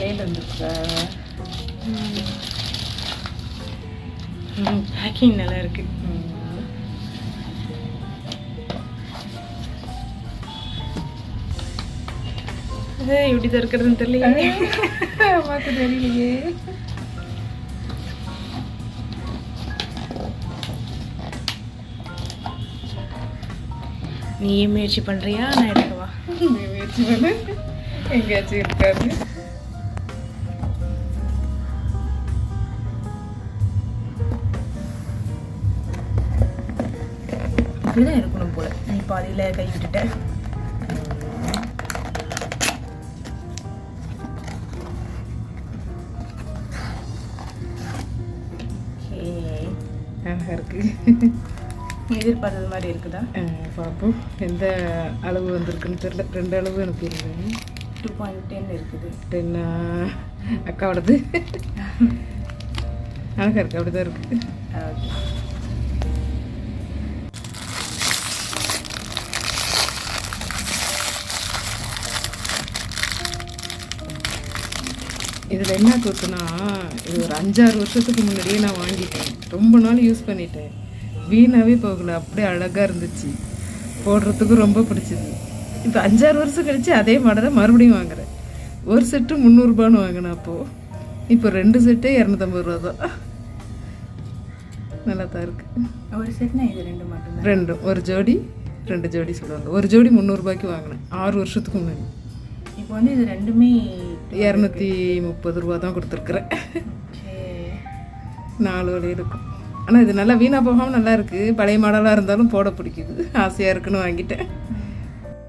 மலையில் வந்துருக்கா. பேக்கிங் நல்லா இருக்கு. எப்படி திறக்கிறதுன்னு தெரியலையே. அம்மாக்கு தெரியலையே. நீயே முயற்சி பண்றியா? நான் எடுக்கவா? நீ முயற்சி பண்ணு. எங்கேயாச்சும் இருக்காரு. இப்படிதான் இருக்கணும் போல. நீ பாதியில் கை விட்டுட்ட. அழகாக இருக்கு. எதிர்பார்த்தது மாதிரி இருக்குதா? பார்ப்போம் எந்த அளவு வந்திருக்குன்னு தெரியல. 2 அளவு அனுப்பிடுறேன். 2.10 இருக்குது. 10 அக்காவோடது. அழகாக இருக்குது. அப்படி தான் இருக்குது. ஓகே. இதில் என்ன கொடுக்குன்னா, இது ஒரு 5-6 வருஷத்துக்கு முன்னாடியே நான் வாங்கிட்டேன். ரொம்ப நாள் யூஸ் பண்ணிட்டேன். வீணாகவே போகல. அப்படியே அழகாக இருந்துச்சு. போடுறதுக்கும் ரொம்ப பிடிச்சிது. இப்போ 5-6 வருஷம் கழித்து அதே மாடலை மறுபடியும் வாங்குறேன். ஒரு செட்டு 300 வாங்கினேன். அப்போது இப்போ 2 செட்டே 250 ரூபா தான். நல்லா தான் இருக்குது. ஒரு செட்னா இது 2 மட்டும்? 2 ஒரு ஜோடி 2 ஜோடி சொல்லுவாங்க. ஒரு ஜோடி 300 வாங்கினேன் 6 வருஷத்துக்கு முன்னாடி. இப்போ வந்து இது ரெண்டுமே 230 ரூபா தான் கொடுத்துருக்குறேன். 4 வழி இருக்கும். ஆனால் இது நல்லா வீணாக போகாமல் நல்லா இருக்குது. பழைய மாடலாக இருந்தாலும் போட பிடிக்குது. ஆசையாக இருக்குன்னு வாங்கிட்டேன்.